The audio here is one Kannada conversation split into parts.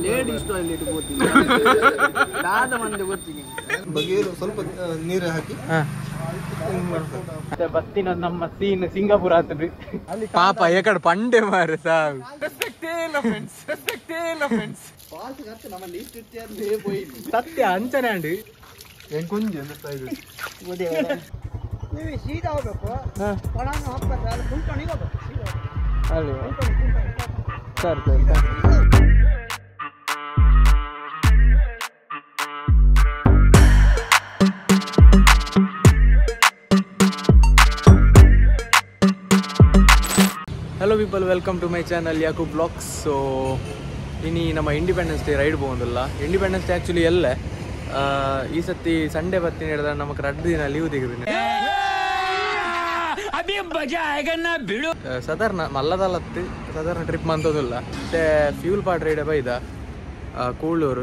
ಲೇಡೀಸ್ ಟಾಯ್ಲೆಟ್ ಗೊತ್ತಿಲ್ಲ ದಾದ ಮಂದಿ ಗೊತ್ತಿಗೆ ಬಗೆಯಲು ಸ್ವಲ್ಪ ನೀರು ಹಾಕಿ ಬತ್ತಿನ ನಮ್ಮ ಸೀನ್ ಸಿಂಗಾಪುರ ಆತದ್ರಿ ಪಾಪ ಏಕಡೆ ಪಂಡೆ ಮಾರೆ ಸಾವು ಸತ್ಯ ಅಂಚನೆ ಅಂಡಿ ಹೆಂಗ್ ಕುಂಜಿ ನೀವು ಸೀದಾ ಹೋಗ್ಬೇಕು ಒಳಗೆ ಹೋಗ್ಬೇಕು ಅಲ್ಲಿ ಕುಂತ್ಕೊಂಡು ಹೋಗ್ಬೇಕು ಅಲ್ಲಿ ಸರಿ Hello people, welcome to my channel Yaku Vlogs. So ini nama Independence Day ride bogondalla. Independence Day actually elle ee sati Sunday battini hedada namak rad dina leave tegidini. Abhi baja aayega na bidu. Sadarna malladalatti sadarna trip mantodilla. Te fuel part ride baida Koolur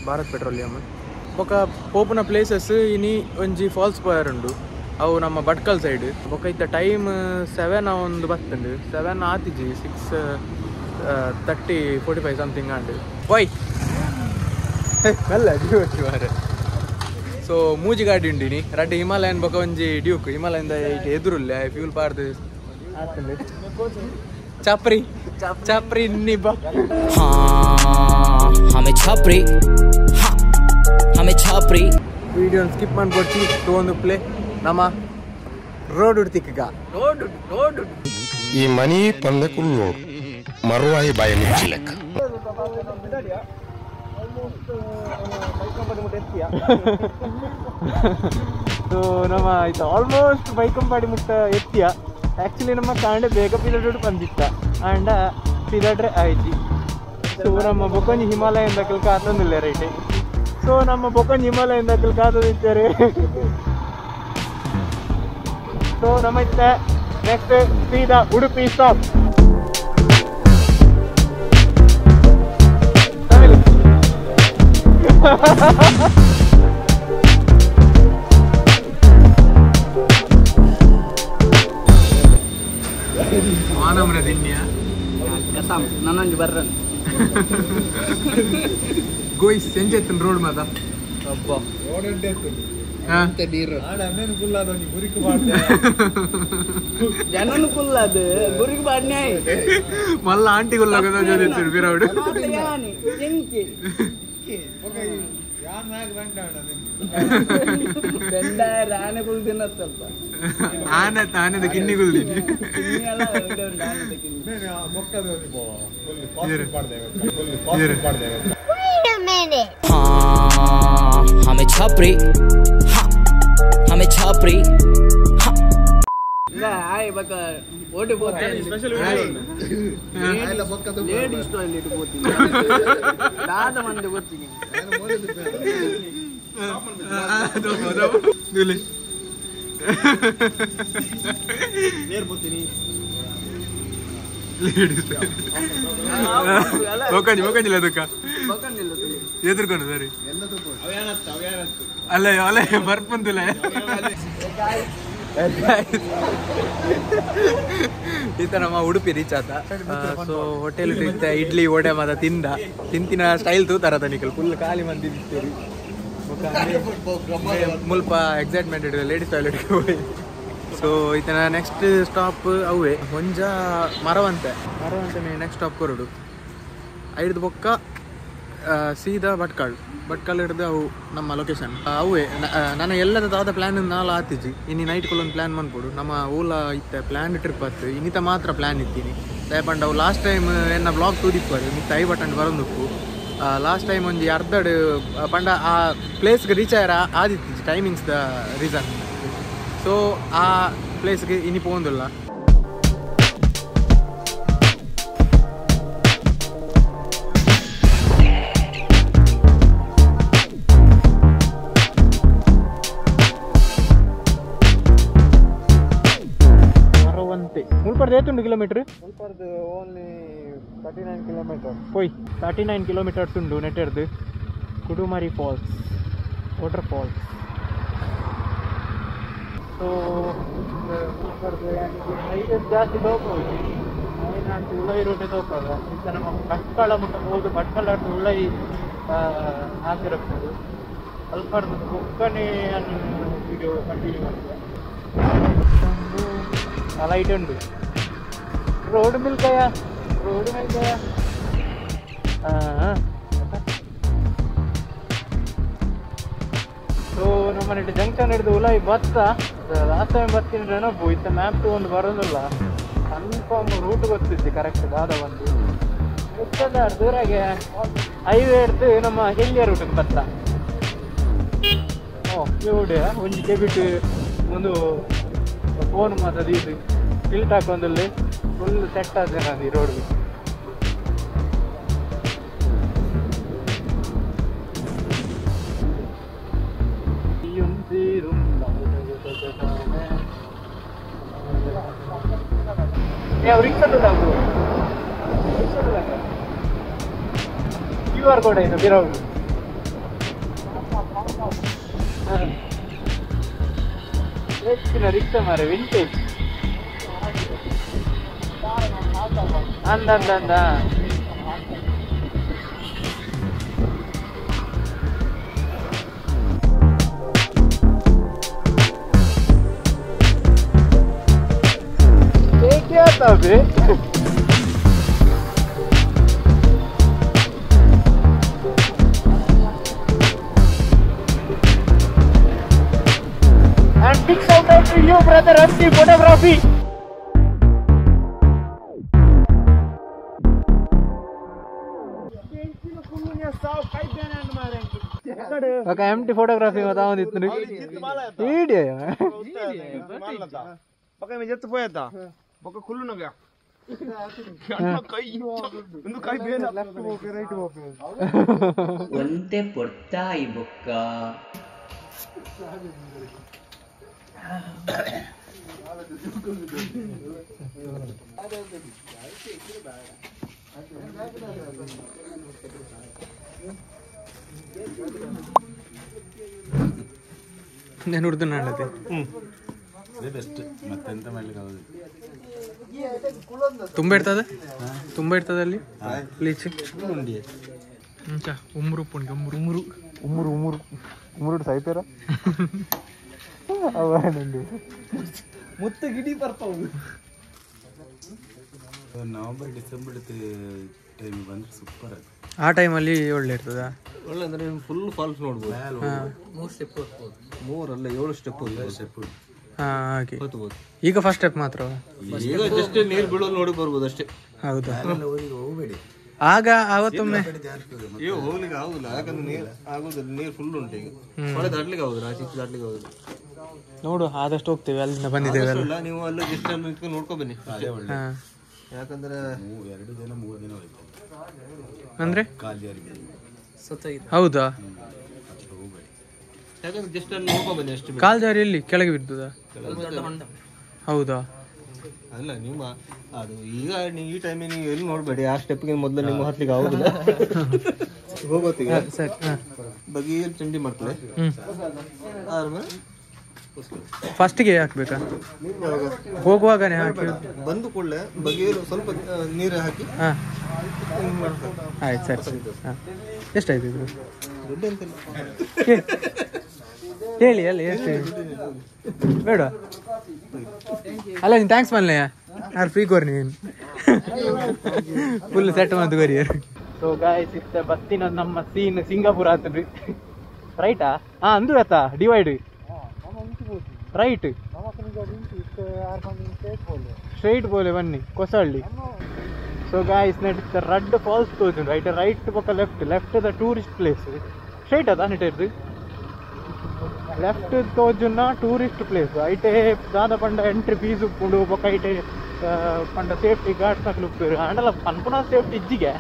Bharat Petroleum. Boka popuna places ini onji falls poyar undu. ಅವು ನಮ್ಮ ಭಟ್ಕಲ್ ಸೈಡ್ ಬೊಕ್ಕ ಇತ್ತ ಟೈಮ್ 7 ಒಂದು ಬರ್ತಂಡು 7 ಆತಿಜಿ 6:30-45 ಸಮಥಿಂಗ್ ಆಂಡ್ ಬಾಯ್ ಕಲ್ಲ ಜೀವರೆ ಸೊ ಮೂಜಿ ಗಾಡಿ ಉಂಡಿನಿ ರಡ್ಡಿ ಹಿಮಾಲಯನ್ ಬೊಕ್ಕ ಒಂಜಿ ಡ್ಯೂಕ್ ಹಿಮಾಲಯಿಂದ ಇಟ್ಟು ಎದುರುಲ್ಲ ಫ್ಯೂಲ್ ಪಾರ್ದು ಆಗ್ತಂಡು ಚಾಪ್ರಿ ಚಾಪ್ರಿ ನಿಬ್ಬ ಹಮೆ ಚಾಪ್ರಿ ಹಮೆ ಚಾಪ್ರಿ ವಿಡಿಯೋನ ಸ್ಕಿಪ್ ಮಾಡ್ಕೊಡ್ತಿ ಒಂದು ಪ್ಲೇ ನಮ್ಮ ರೋಡ್ ಉಡ್ತಿಕ್ಕ ರೋಡ್ ಈ ಮನಿ ತಂದಕುಲ್ ನೋಡು ಮರುವಾಯಿ ಬಾಯ ಮುಚ್ಚಲೆಕ್ಕ ಸೊ ನಮ್ಮ ಆಯ್ತು ಆಲ್ಮೋಸ್ಟ್ ಬೈಕಂಪಾಡಿ ಮುಟ್ಟ ಎತ್ತಿಯ ಆ್ಯಕ್ಚುಲಿ ನಮ್ಮ ಕಾಂಡೆ ಬೇಗ ಪಿಲೋಡ್ ಬಂದಿತ್ತ ಆಂಡ ಪಿಲಡ್ರೆ ಆಯ್ತು ಸೊ ನಮ್ಮ ಬೊಕೊಂಜಿ ಹಿಮಾಲಯದಿಂದ ಕೆಲ್ಕ ಆತಂದಿಲ್ಲ ರೈಟ್ ಸೊ ನಮ್ಮ ಬೊಕೊಂಜಿ ಹಿಮಾಲಯದಿಂದ ಕೆಲ್ಕ ಆತದಿದ್ದಾರೆ ಸೊ ನಮ್ಮ ಇತ್ತೆ ನೆಕ್ಸ್ಟ್ ಸೀದಾ ಉಡುಪಿ ಸ್ಟಾಪ್ ಮಾನವನ ದಿನ್ಯ ನನ್ನಂಜು ಬರ್ರ ಗೋಯ್ಸ್ ಎಂಜೆತ್ತನ್ ರೋಡ್ ಮಾತ ಅಬ್ಬಾ ಜನನು ಕುಲ್ಲದು ಗುರಿಗೆ ಬಾಡ್ನೆ ಮಲ್ಲ ಆಂಟಿ ಗುಲ್ಲಾಗದ ಜೊತೆ ಬಿರಾವುಡು ಆನೆ ಕುಲ್ ತಿನ್ನ ಸ್ವಲ್ಪ ಆನೆದ ಕಿನ್ನಿ ಗುಲ್ದಿನಿ ಹಮೆ ಚಾಪ್ರಿ ಹಮೆ ಚಾಪ್ರಿ ಹಾಯ್ ಬಕ ಓಟಿ ಲೇಡೀಸ್ ಟಾಯ್ಲೆಟ್ ಗೊತ್ತಿಲ್ಲ ದಾದ ಮಂದಿ ಗೊತ್ತಿಗೆ ಮೊಕ್ಕಂಜಿಲ್ಲ ಅದಕ್ಕ ಎದುರ್ಕೊಂಡು ಸರಿ ಅಲ್ಲ ಅಲ್ಲ ಬರ್ಪಂತಿಲ್ಲ ಈತ ನಮ್ಮ ಉಡುಪಿ ರೀಚ್ ಆತ ಸೊ ಹೋಟೆಲ್ ಇಡ್ಲಿ ವಡೆ ಮಾತ ತಿಂತಿನ ಸ್ಟೈಲ್ ತೂತಾರ ತನಿಕಲ್ ಫುಲ್ ಖಾಲಿ ಮಂದಿ ತಿಂತೀರಿ ಮುಲ್ಪ ಎಕ್ಸೈಟ್ಮೆಂಟ್ ಇಡಿದೆ ಲೇಡೀಸ್ ಟಾಯ್ಲೆಟ್ಗೆ ಹೋಗಿ ಸೊ ಈತನ ನೆಕ್ಸ್ಟ್ ಸ್ಟಾಪ್ ಅವೇ ಹೊಂಜ ಮರವಂತೆ ನೆಕ್ಸ್ಟ್ ಸ್ಟಾಪ್ ಕೊರಡು ಐದು ಬೊಕ್ಕ ಸೀದಾ ಭಟ್ಕಲ್ ಹಿಡ್ದು ಅವು ನಮ್ಮ ಲೊಕೇಶನ್ ಅವೇ ನಾನು ಎಲ್ಲದ ದಾದ ಪ್ಲ್ಯಾನ್ ನಾಲ್ ಆತಿಜಿ ಇನ್ನು ನೈಟ್ ಕೊಲ್ಲೊಂದು ಪ್ಲ್ಯಾನ್ ಮಾಡ್ಕೊಡು ನಮ್ಮ ಓಲಾ ಇತ್ತೆ ಪ್ಲ್ಯಾನ್ ಟ್ರಿಪ್ ಆಯ್ತು ಇನ್ನಿತ ಮಾತ್ರ ಪ್ಲ್ಯಾನ್ ಇತ್ತೀನಿ ದಯಪಂಡ ಅವು ಲಾಸ್ಟ್ ಟೈಮ್ ಎನ್ನ ಬ್ಲಾಗ್ ತೂದಿಪ್ಪದು ಮಿತ್ತ ಐ ಬಟಂಡು ಬರೋದಕ್ಕು ಲಾಸ್ಟ್ ಟೈಮ್ ಒಂಜಿ ಅರ್ಧಡ್ ಪಂಡ ಆ ಪ್ಲೇಸ್ಗೆ ರೀಚ್ ಆಯ್ರ ಆದಿತ್ತಿ ಟೈಮಿಂಗ್ಸ್ ದ ರೀಸನ್ ಸೊ ಆ ಪ್ಲೇಸ್ಗೆ ಇನಿ ಪೋಂದಿಲ್ಲ ಮುಲ್ಪರ್ದು ಎಷ್ಟು ಕಿಲೋಮೀಟರ್ ಮುಲ್ಪರ್ದು ಓನ್ಲಿ 39 ಕಿಲೋಮೀಟರ್ ಹೋಯ್ 39 ಕಿಲೋಮೀಟರ್ಸ್ ಉಂಡು ನೆಟ್ಟರ್ದು ಕುಡುಮರಿ ಫಾಲ್ಸ್ ವಾಟರ್ಫಾಲ್ಸ್ ಸೊ ಮುಲ್ಪರ್ದು ಜಾಸ್ತಿ ಹೋಗ್ಬೋದು ಉಳ್ಳೈ ರೋಟೆ ತೋಪಾಗ ಇಂಥ ನಮ್ಮ ಭಟ್ಕಳ ಮುಟ್ಟ ಹೋದು ಭಟ್ಕಳ ಉಳ್ಳೈ ಹಾಕಿರಬಹುದು ಸ್ವಲ್ಪ ಬುಕ್ಕನೆ ವಿಡಿಯೋ ಕಂಟಿನ್ಯೂ ಮಾಡ್ತೇವೆ ಲೈಟ್ ಉಂಟು ರೋಡ್ ಮಿಲ್ಕಯ್ಯ ಸೊ ನಮ್ಮನೆ ಜಂಕ್ಷನ್ ಹಿಡಿದು ಉಲಾಯಿ ಬತ್ತ ಲಾಸ್ಟ್ ಟೈಮ್ ಬರ್ತೀನಿ ನೆನಪು ಇತ್ತ ಮ್ಯಾಪ್ ಒಂದು ಬರೋದಿಲ್ಲ ಕನ್ಫರ್ಮ್ ರೂಟ್ ಗೊತ್ತಿದ್ದೆ ಕರೆಕ್ಟ್ ದಾದ ಒಂದು ಗೊತ್ತದ ದೂರಾಗೆ ಹೈವೇ ಹಿಡ್ದು ನಮ್ಮ ಎಲ್ಲಿಯ ರೂಟಿಗೆ ಬತ್ತ ಇವುಡೆ ಒಂಜಿ ಕೆಬಿಟ್ ಒಂದು ಫೋನ್ ಮಾತದು ಇದು ಟಿಲ್ಟ್ ಹಾಕೊಂದಲ್ಲಿ ಫುಲ್ ಸೆಟ್ ಆದ ನಾನು ಈ ರೋಡ್ QR ಕೋಡ್ ಏನು ಬಿರೋದು ಹೆಚ್ಚಿನ ರಿಕ್ಷಾ ಮಾರೆ ವಿಂಟೇಜ್ ಅಂದ क्या था बे and big shout out to you brother Anti photography ఒక ఎంటీ ఫోటోగ్రఫీ बताओ इतनी वीडियो पक्का मैं जब पोया था पक्का खुल्लू ना गया ಒಂತೆ ಪೊಡ್ತಾ ಈ ಬೊಕ್ಕ నేను ఉడుతున్నాను ಬೆಸ್ಟ್ ಮತ್ತೆಂತ ಮಾಡ್ಲಿಕ್ಕೆ ಆಗೋದು ತುಂಬ ಇರ್ತದೆ ಅಲ್ಲಿ ಪ್ಲೀಚ್ ಉಮ್ರು ಪುಂಡಿ ಉಮ್ರು ಸಾಯ್ತಾರ ಅವನಂದು ಮುತ್ತು ಗಿಡಿ ಬರ್ತಾವು ನವೆಂಬರ್ ಡಿಸೆಂಬರ್ ಟೈಮ್ ಬಂದ್ರೆ ಸೂಪರ್ ಅದು ಆ ಟೈಮಲ್ಲಿ ಒಳ್ಳೆ ಇರ್ತದ ಒಳ್ಳೆ ಅಂದ್ರೆ ಫುಲ್ ಫಾಲ್ಸ್ ನೋಡ್ಬೋದು 3 ಸ್ಟೆಪ್ 3 ಅಲ್ಲ 7 ಸ್ಟೆಪ್ ಹಾಗೆ ಈಗ ಫಸ್ಟ್ ಸ್ಟೆಪ್ ಮಾತ್ರ ಈಗ ಜಸ್ಟ್ ನೀರು ಬೀಳೋದು ನೋಡಿ ಬರ್ಬೋದು ಅಷ್ಟೇ ಹೌದಾ ಹೋಗಬೇಡಿ ಆಗ ಅವತ್ತೊಮ್ಮೆ ಹೋಗ್ಲಿಕ್ಕೆ ಆಗುದಿಲ್ಲ ಯಾಕಂದ್ರೆ ನೀರು ಆಗುದಿಲ್ಲ ನೀರು ಫುಲ್ ಉಂಟು ಈಗ ಹೊಳೆ ದಾಟ್ಲಿಕ್ಕೆ ಆಗುದಿಲ್ಲ ಆಚೆ ದಾಟ್ಲಿಕ್ಕೆ ಆಗುದಿಲ್ಲ ನೋಡು ಆದಷ್ಟು ಹೋಗ್ತೇವೆ ಅಲ್ಲಿಂದ ಬಂದಿದ್ದೇವೆ ನೀವು ಅಲ್ಲಿ ಜಸ್ಟ್ ಅಲ್ಲಿ ನಿಂತ್ಕೊಂಡು ನೋಡ್ಕೊ ಬನ್ನಿ ಯಾಕಂದ್ರೆ 2 ದಿನ 3 ದಿನ ಹೋಯ್ತು ಅಂದ್ರೆ ಕಾಲ್ಜಾರಿಗೆ ಹೌದಾ ಯಾಕಂದ್ರೆ ಜಸ್ಟ್ ಅಲ್ಲಿ ನೋಡ್ಕೊ ಬನ್ನಿ ಅಷ್ಟು ಕಾಲ್ಜಾರಿಯಲ್ಲಿ ಕೆಳಗೆ ಬಿದ್ದದ ಹೌದಾ ಅಲ್ಲ ನಿಮ್ಮ ಅದು ಈಗ ನೀವು ಈ ಟೈಮಿಗೆ ನೀವು ಎಲ್ಲಿ ನೋಡ್ಬೇಡಿ ಆ ಸ್ಟೆಪ್ಗೆ ಮೊದಲು ನಿಮ್ಗೆ ಹತ್ಲಿಕ್ಕೆ ಆಗುದಿಲ್ಲ ಹೋಗೋತ್ತಿಗೆ ಬಗೆಯಲ್ಲಿ ಚಂಡಿ ಮಾಡ್ತಾರೆ ಆದ್ಮೇಲೆ ಫಸ್ಟಿಗೆ ಹಾಕ್ಬೇಕಾ ಹೋಗುವಾಗನೇ ಹಾಕಿ ಬಂದು ಕೂಡಲೇ ಬಗೆಯಲ್ಲಿ ಸ್ವಲ್ಪ ನೀರು ಹಾಕಿ ಆಯ್ತು ಸರಿ ಎಷ್ಟಾಯ್ತು ಇದು ದುಡ್ಡು ಅಂತಿಲ್ಲ ಹೇಳಿ ಅಲ್ಲ ಎಷ್ಟು ಬೇಡ ಅಲ್ಲ ನೀನು ಥ್ಯಾಂಕ್ಸ್ ಮಲ್ಲಯ್ಯ ಯಾರು ಫ್ರೀ ಕೋರಿ ನೀನು ಫುಲ್ ಸೆಟ್ ಮತ್ತು ಕೊರಿಯರ್ ಸೊ ಗಾಯ್ಸ್ ಇತ್ತ ಬಸ್ಸಿನ ನಮ್ಮ ಸೀನ್ ಸಿಂಗಾಪುರ ಆತದ್ರಿ ರೈಟಾ ಅಂದು ಆಯ್ತಾ ಡಿವೈಡ್ ರೈಟ್ ಸ್ಟ್ರೈಟ್ ಬೋಲೆ ಬನ್ನಿ ಕೊಸಳ್ಳಿ ಸೊ ಗಾಯ್ಸ್ ನಡೀತ ರಡ್ ಫಾಲ್ಸ್ ತೋಜುಂಡು ಐಟ ರೈಟ್ ಪಕ್ಕ left the tourist place straight ಅದ ನೆಟ್ಟಿರ್ದು ಲೆಫ್ಟ್ ತೋಜುನ ಟೂರಿಸ್ಟ್ ಪ್ಲೇಸ್ ಐಟೆ ದಾದ ಪಂಡ ಎಂಟ್ರಿ ಫೀಸ್ ಉಪ್ಪುಂಡು ಬೊಕ್ಕ ಐಟೆ ಪಂಡ ಸೇಫ್ಟಿ ಗಾರ್ಡ್ಸ್ ನಕ್ಲು ಉಪ್ಪೇರು ಅಂಡಲ ಪನ್ಪುನ ಸೇಫ್ಟಿ ಇಜ್ಜಿಗೆ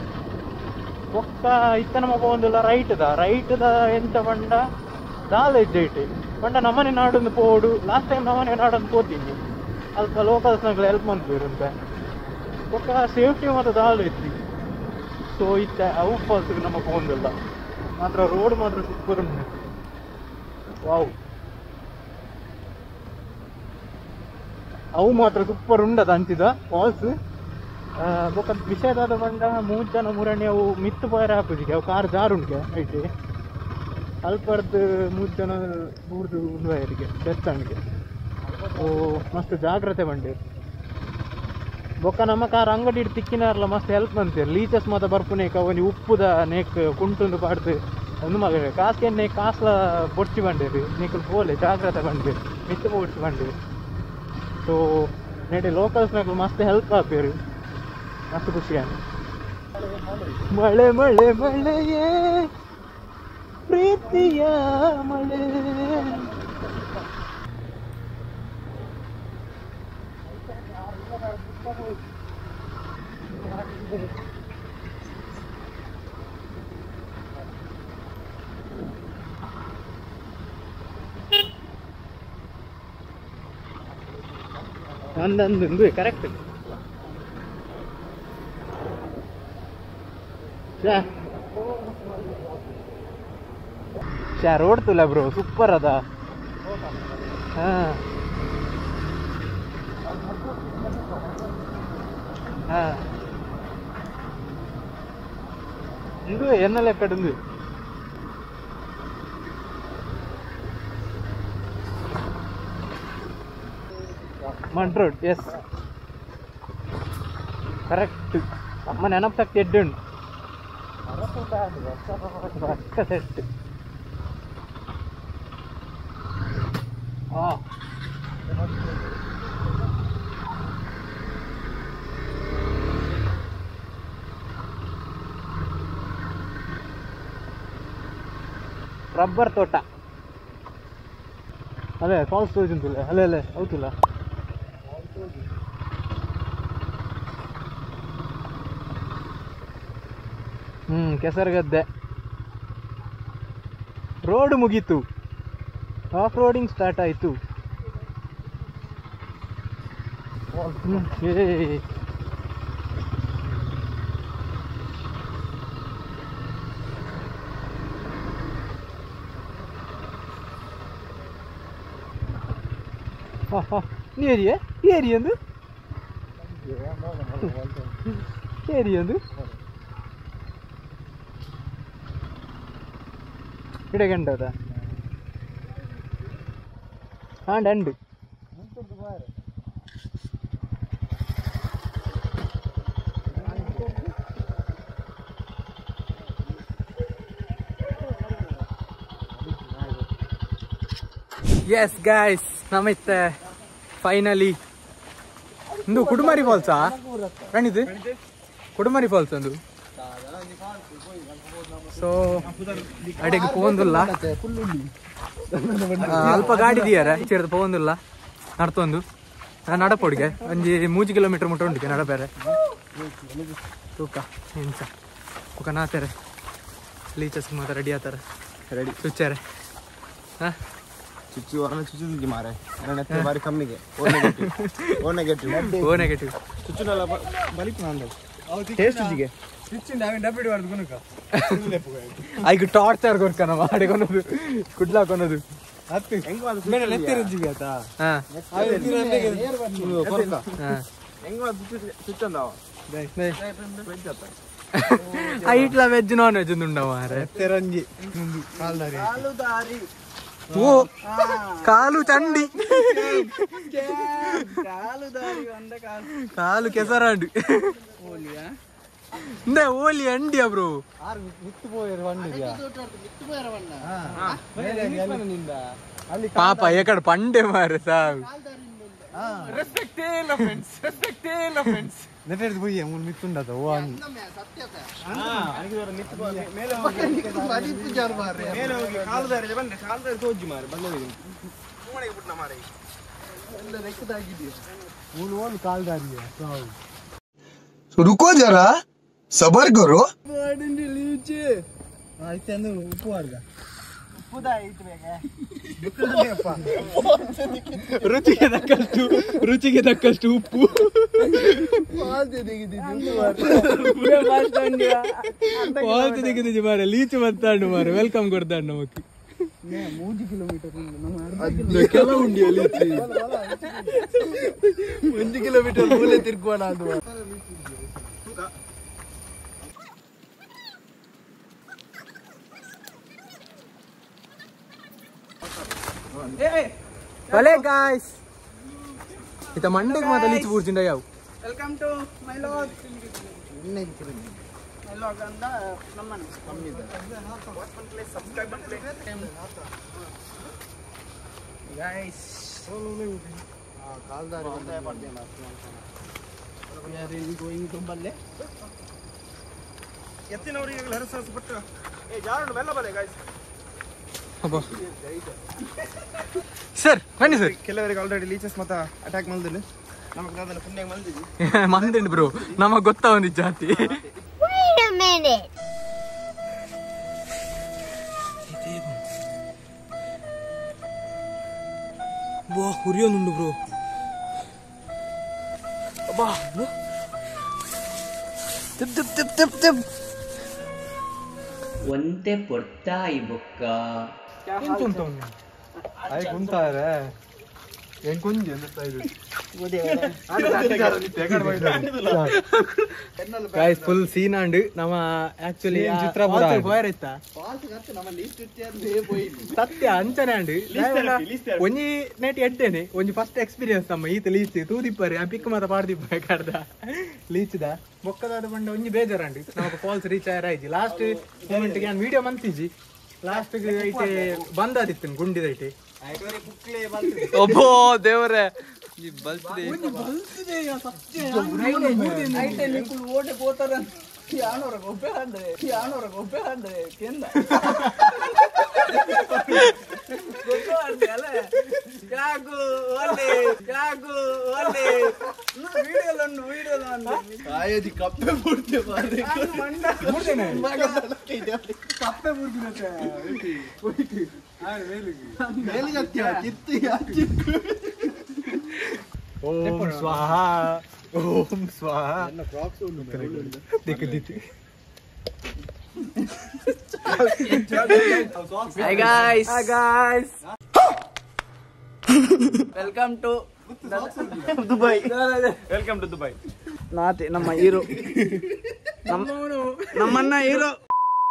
ಬೊಕ್ಕ ಇತ್ತ ನಮ್ಮ ಒಂದಿಲ್ಲ ರೈಟ್ ದ ಎಂತ ಪಂಡ ದಾಲ ಇಜ್ಜೈಟೆ ಪಂಡ ನಮ್ಮನೆ ನಾಡೊಂದು ಪೋಡು ಲಾಸ್ಟ್ ಟೈಮ್ ನಮ್ಮನೆ ನಾಡೊಂದು ಪೋತೀನಿ ಅಲ್ಪ ಲೋಕಲ್ಸ್ನಾಗ್ಲು ಹೆಲ್ಪ್ ಮಾಡ್ಬೇರು ಅಂತ ಬೊಕ್ಕ ಸೇಫ್ಟಿ ಮತ್ತು ದಾಲ್ ಐತಿ ಸೊ ಇತ್ತ ಅವು ಫಾಲ್ಸ್ಗೆ ನಮ್ಮ ಪೋಂದಿಲ್ಲ ಮಾತ್ರ ರೋಡ್ ಮಾತ್ರ ಸೂಪರ್ ಉಂಟು ವಾವ್ ಅವು ಮಾತ್ರ ಸೂಪರ್ ಉಂಡದ ಅಂಚಿದ ಫಾಲ್ಸ್ ಬೊಕ್ಕ ವಿಷಯದಾದ ಬಂದ 3 ಜನ ಮೂರನೇ ಅವು ಮಿತ್ತು ಪೋಯರ ಹಾಕುದಿಗೆ ಅವು ಕಾರ್ ಜಾರುಂಡ್ಗೆ ಐಟಿ ಅಲ್ಪರ್ದು 3 ಜನ ಮೂರ್ದು ಉಂಡುವರಿಗೆ ಬೆತ್ತಣ್ಗೆ ಓ ಮಸ್ತ್ ಜಾಗ್ರತೆ ಬಂಡಿ ಬೊಕ್ಕ ನಮ್ಮ ಕಾರ್ ಅಂಗಡಿ ತಿಕ್ಕಿನಾರಲ್ಲ ಮಸ್ತ್ ಹೆಲ್ಪ್ ಬಂತೀರಿ ಲೀಚಸ್ ಮಾತ ಬರ್ಪುನೇಕ ಅವನಿ ಉಪ್ಪುದ ನೇಕ್ ಕುಂಟುಂದು ಪಾಡ್ದು ಒಂದು ಮಗ ಕಾಸ್ಗೆ ನೇಕ್ ಕಾಸ್ಲ ಬೊಡ್ಚಿ ಬಂಡೇರಿ ನೇಕಲ್ ಪೋಲೆ ಜಾಗ್ರತೆ ಬಂಡಿ ಮಿತ್ತು ಪೋಡ್ಸಿ ಬಂಡಿ ಸೊ ನೆಡಿ ಲೋಕಲ್ಸ್ನಾಗ ಮಸ್ತ್ ಹೆಲ್ಪ್ ಆಪೇರಿ ಮಸ್ತ್ ಖುಷಿಯಾಗ ಮಳೆ ಮಳೆ ಮಳೆಯೇ ಪ್ರೀತಿಯ ಮಳೆ ಅಂದಂದು ಕರೆಕ್ಟ್ ರೋಡ್ ತುಲ ಬ್ರೋ ಸೂಪರ್ ಅದ ಹಾ ಹಾ ಇದು ಎನ್ನಲ್ಲ ಕಡಂದು ಮಂಟ್ ರೋಡ್ ಎಸ್ ಕರೆಕ್ಟ್ ಅಮ್ಮ ನೆನಪು ಎಡ್ಡುಂಡು ಪಕ್ಕ ಸೆಟ್ ರಬ್ಬರ್ ತೋಟ ಅದೇ ಫಾಲ್ಸ್ ತೋರಿಸಿಲ್ಲ ಅಲ್ಲೇ ಅಲ್ಲೇ ಹೌದಿಲ್ಲ ಕೆಸರುಗದ್ದೆ ರೋಡ್ ಮುಗೀತು ಆಫ್ ರೋಡಿಂಗ್ ಸ್ಟಾರ್ಟ್ ಆಯಿತು ಏರಿಯಂದು ಇಡಗಂಡದ ಆಂಡ್ ಎಸ್ ಗೈಸ್ ನಮಿತ್ತೆ ಫೈನಲಿ ಇಂದು ಕುಡುಮರಿ ಫಾಲ್ಸಾ ಕಣಿದು ಕುಡುಮರಿ ಫಾಲ್ಸ್ ಒಂದು ಸೊ ಅಡಿಗೆ ಪೋಂದಿಲ್ಲ ಅಲ್ಪ ಗಾಡಿ ದಿಯಾರ ಸೇರಿದ ಪೋಂದಿಲ್ಲ ನಡ್ತೊಂದು ನಡಪೊಡಿಗೆ ಒಂಜಿ 3 ಕಿಲೋಮೀಟರ್ ಮುಟ್ಟ ಉಂಡಿಗೆ ನಡಬೇರೆ ತೂಕ ಇಂಚ ತೂಕ ನಾತಾರೆ ಲೀಚಸ್ ಮಾತ್ರ ರೆಡಿ ಆತಾರೆ ರೆಡಿ ಚುಚ್ಚಾರೆ ಹಾಂ ಚುಚ್ಚಿ ಹೊರನ ಚುಚ್ಚಿ ಮಾರೆ ಬಾರಿ ಕಮ್ಮಿಗೆ ಓ ನೆಗೆಟಿವ್ ಚುಚ್ಚುನಲ್ಲ ಬಲಿಕ್ ನಾನು ಟೇಸ್ಟ್ ಜಿಗೆ ಐಕ್ ಟಾರ್ಚರ್ ಕೊಡ್ಕನ ಮಾಡಿ ಕೊನದು ಕುಡ್ಲಾ ಕೊನದು ಐಟ್ಲ ವೆಜ್ ನಾನ್ ವೆಜ್ ಉಂಡವ ತೆರಂಜಿ ಓ ಕಾಲು ಚಂಡಿ ಕಾಲು ಕೆಸರಾಂಡು ಓಲಿ ಅಂಡಿಯ ಬ್ರೋ ಪಾಪ ಏಕಡೆ ಪಂಡೆ ಮಾರೆ ಸಾವು ನೆಟ್ಟೆಡ್ದು போய் ಮೂರು ಮಿತ್ತುಂಡದ ಓ रुको जरा सबर करो ಉಪ್ಪು ವರ್ಗ ರುಚಿಗೆ ತಕ್ಕಷ್ಟು ಉಪ್ಪು ತೆಗೆದಿದ್ದು ಮಾರ ಲೀಚು ಬಂತಾಂಡು ಮಾರ ವೆಲ್ಕಮ್ ಕೊಡ್ತಾಂಡು ನಮಕ್ಕೆ 3 ಕಿಲೋಮೀಟರ್ ಕೆಲವು ಉಂಡಿಯ ಲೀಚಿ 1 ಕಿಲೋಮೀಟರ್ ಮೂಲೆ ತಿರ್ಗುವಣ ಅದು भले गाइस इतना मंडे के माता लीची पूर्चिंडा याव ವೆಲ್ಕಮ್ ಟು ಮೈ ಲಾಗ್ ಅಂದ ನಮ್ಮನ್ನ ಸಬ್ಸ್ಕ್ರೈಬ್ ಮಾಡ್ಲಿ ಗೈಸ್ ಕಾಲ್ದಾರಿ ಗೋಯಿಂಗ್ ತುಂಬಲ್ಲೇ ಎತ್ತಿನವರಿಗೆ ಹರಸಲ್ಪಟ್ಟು ಯಾರು ಬೆಲ್ಲ ಬಲೆ ಗೈಸ್ ಸರ್ ಬನ್ನಿ ಸರ್ ಕೆಲವರಿಗೆ ಆಲ್ರೆಡಿ ಲೀಚಸ್ ಮತ ಅಟ್ಯಾಕ್ ಮಾಡಿದ್ರು ನಮಗೆ ಅದನ್ನ ಪುಣ್ಯ ಮಲ್ದಿದ್ವಿ ಮಂದಿನಿ ಬ್ರೋ ನಮಗೆ ಗೊತ್ತಾ ಒಂದು ಜಾತಿ Wait a minute. ವಾ ಹುರಿಯೋನುಂಡು ಬ್ರೋ ಅಬ್ಬಾ ತಿಪ್ ತಿಪ್ ತಿಪ್ ತಿಪ್ ತಿಪ್ ಒಂತೆ ಪೊರ್ತಾಯಿ ಬೊಕ್ಕ ಆಯ್ ಕುಂತಾರೆ ಹೆಂಗ್ ಕುಂಜಿ ಅನ್ನಿಸ್ತಾ ಇದೆ ಗೈಸ್ ಫುಲ್ ಸೀನ್ ಅಂಡ್ ನಮ್ಮ ಆಕ್ಚುಲಿ ಚಿತ್ರ ಫೈರ್ ಇತ್ತ ಸತ್ಯ ಅಂಚನೆ ಅಂಡ್ ಒಂಜಿ ನೆಟ್ ಎಡ್ಡೇನೆ ಒಂಜಿ ಫಸ್ಟ್ ಎಕ್ಸ್ಪೀರಿಯನ್ಸ್ ನಮ್ಮ ಈತ ಲೀಚ್ ತೂದಿಪ್ಪರಿ ಆ ಪಿಕ್ ಮಾತ ಪಾಡ್ದಿಪ್ಪ ಕಡ್ದ ಲೀಚ್ದ ಬೊಕ್ಕದಾದ ಬಂಡ ಒಂಜಿ ಬೇಜಾರಂಡ್ ನಾವು ಫಾಲ್ಸ್ ರೀಚ್ ಆಯ್ತು ಲಾಸ್ಟ್ ಮೂಮೆಂಟ್ ಗೆ ವಿಡಿಯೋ ಮಂತಿಜಿ ಲಾಸ್ಟ್ ಐಟೆ ಬಂದಾದಿತ್ತು ಗುಂಡಿದೈಟೆ ಒಬ್ಬೋ ದೇವರೇ ಈ ಬಲ್ತಿದೆ ಓಟೆ ಹೋತಾರ ಯಾನವರ ಗೊಬ್ಬೆ ಹಾಡ್ರೆ ಕೇಂದ ವಿಡಿಯೋಲೊಂದು ಕಪ್ಪೆ ಮುಡ್ತೆ ಕಪ್ಪೆ ಮುಡ್ದಿರತ್ತೆ ಓಂ ಸ್ವಾಹ ಓಂ ಸ್ವಾಹ Hi guys. Welcome to Dubai. Welcome to Dubai. ನಾತಿ ನಮ್ಮ ಹೀರೋ ನಮ್ಮನ್ನ ಹೀರೋ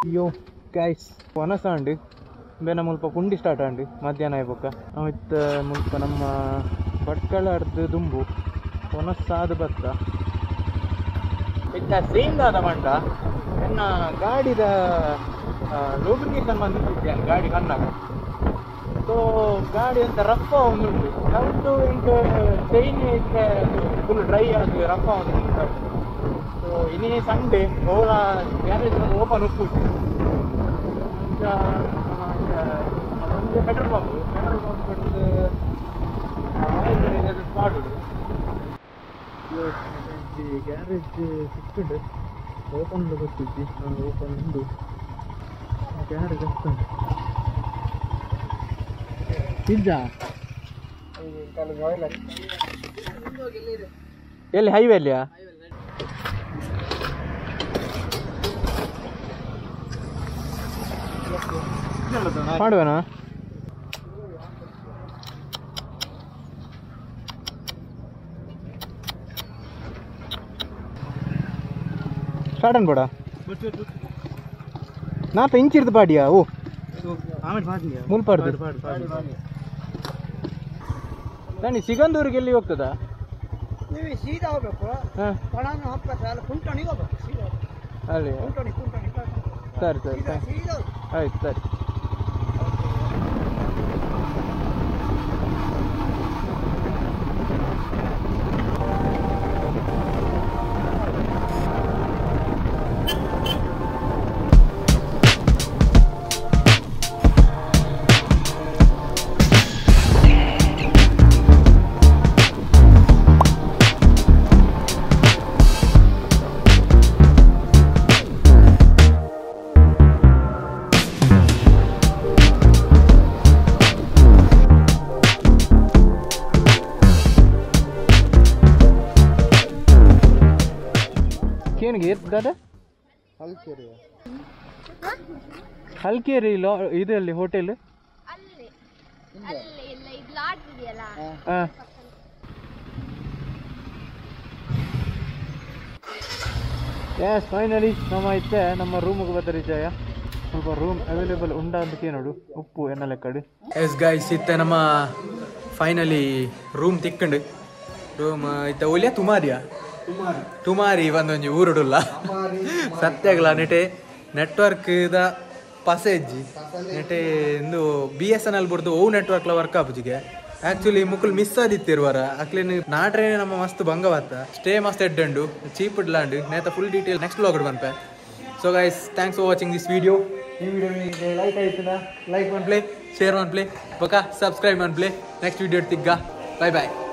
ಅಯ್ಯೋ ಗೈಸ್ ವನಸ ಅಂಡ್ ಬೇನ ಮುಲ್ಪ ಕುಂಡಿ ಸ್ಟಾರ್ಟ್ ಅಂಡ್ ಮಧ್ಯಾಹ್ನ ಆಯ್ಬೊಕ್ಕ ಇತ್ತ ಮುಲ್ಪ ನಮ್ಮ ಭಟ್ಕಳ ಅರ್ಧ ದುಂಬು ವನಸ್ಸಾದ ಬತ್ತ ಇತ್ತ ಸೇಂದಾದ ಮಂಟ ಎನ್ನ ಗಾಡಿದ ಲೂಬ್ರಿಕೇಶನ್ ಬಂದಿದ್ದೇನೆ ಗಾಡಿ ಕಣ್ಣಾಗ ಸೊ ಗಾಡಿ ಅಂತ ರಫ್ ಒಂದುಂಟು ಸೌಂಡು ಇಂಟು ಚೈನ್ ಫುಲ್ ಡ್ರೈ ಆಗಿ ರಫ್ ಒಂದುಂಟು ಸೊ ಇನ್ನೇ ಸಂಡೇ ಓಲ ಗ್ಯಾರೇಜ್ ಓಪನ್ ಉಪ್ಪು ಒಂದು ಪೆಟ್ರೋಲ್ ಪಂಪ್ ಬಿಟ್ಟು ಮಾಡುದು ಗ್ಯಾರೇಜ್ ಸಿಕ್ಕಿದ್ದು ಓಪನ್ ಗೊತ್ತಿದ್ದಿ ಓಪನ್ ಉಂಟು ಗ್ಯಾರೇಜ್ ಆಗ್ತುಂಟು ಪಿಜ್ಜಾ ಎಲ್ಲಿ ಹೈವೇ ಅಲ್ಲಿಯಾ ಮಾಡುವನಾ ಸ್ಟಾರ್ಟ್ ಅನ್ಬೇಡ ನಾಪ ಇಂಚಿರ್ದು ಪಾಡಿಯಾ ಓ ಮುಲ್ಪಾಡ್ದು ನಾನು ಸಿಗಂದೂರಿಗೆ ಎಲ್ಲಿ ಹೋಗ್ತದಾ ನೀವು ಸೀದಾ ಹೋಗ್ಬೇಕು ಪಣಾನು ಹಾಕ್ಬೇಕು ಕುಂಟಣಿಗೆ ಹೋಗ್ಬೇಕು ಸೀದಾ ಅಲ್ಲಿ ಕುಂಟಣಿ ಸರಿ ಸರಿ ಸೀದಾ ಆಯ್ತು ಸರಿ ಏನಿಗೆ ದಾದ ಹಲ್ಕೇರಿ ಇದರಲ್ಲಿ ಹೋಟೆಲ್ ಎಸ್ ಫೈನಲಿ ನಮ್ಮ ಇತ್ತೆ ನಮ್ಮ ರೂಮಿಗೆ ಬದರಿಜಯ ಸ್ವಲ್ಪ ರೂಮ್ ಅವೈಲೇಬಲ್ ಉಂಟಾ ಅಂತ ನೋಡು ಉಪ್ಪು ಎನ್ನ ಲೆಕ್ಕಡು ಎಸ್ ಗೈಸ್ ಇತ್ತೆ ನಮ್ಮ ಫೈನಲಿ ರೂಮ್ ತಿಕ್ಕಂಡು ರೂಮ್ ಇತ್ತ ಒಲಿಯ ತುಮಾರಿ ಒಂದೊಂಜಿ ಊರುಡುಲ್ಲ ಸತ್ಯಗಳ ನೆಟೆ ನೆಟ್ವರ್ಕ್ದ ಪಸೆಜ್ಜಿ ನೆಟೆ ಇಂದು BSNL ಬಿಡ್ದು ಓ ನೆಟ್ವರ್ಕ್ಲ ವರ್ಕ್ ಆಪುಜಿಗೆ ಆಕ್ಚುಲಿ ಮುಕ್ಕಳು ಮಿಸ್ ಆದಿತ್ತಿರುವಾರ ಅಕ್ಲೇನು ನಾಡ್ರೆ ನಮ್ಮ ಮಸ್ತ್ ಭಂಗವಾತ ಸ್ಟೇ ಮಸ್ತ್ ಎಡ್ಡಂಡು ಚೀಪ್ ಇಡ್ಲಾಂಡು ನೇತ ಫುಲ್ ಡೀಟೇಲ್ ನೆಕ್ಸ್ಟ್ ವ್ಲಾಗ್ ಬಂಪೆ so guys thanks for watching this video ಈ ವಿಡಿಯೋ ನಿಮಗೆ ಲೈಕ್ ಆಯ್ತದ ಲೈಕ್ ಮಾಡ್ಪ್ಲೇ ಶೇರ್ ಮಾಡ್ಪ್ಲೇ ಬೊಕ್ಕ ಸಬ್ಸ್ಕ್ರೈಬ್ ಮಾಡ್ಪ್ಲೇ ನೆಕ್ಸ್ಟ್ ವಿಡಿಯೋ ತಿಗ್ಗ ಬಾಯ್ ಬಾಯ್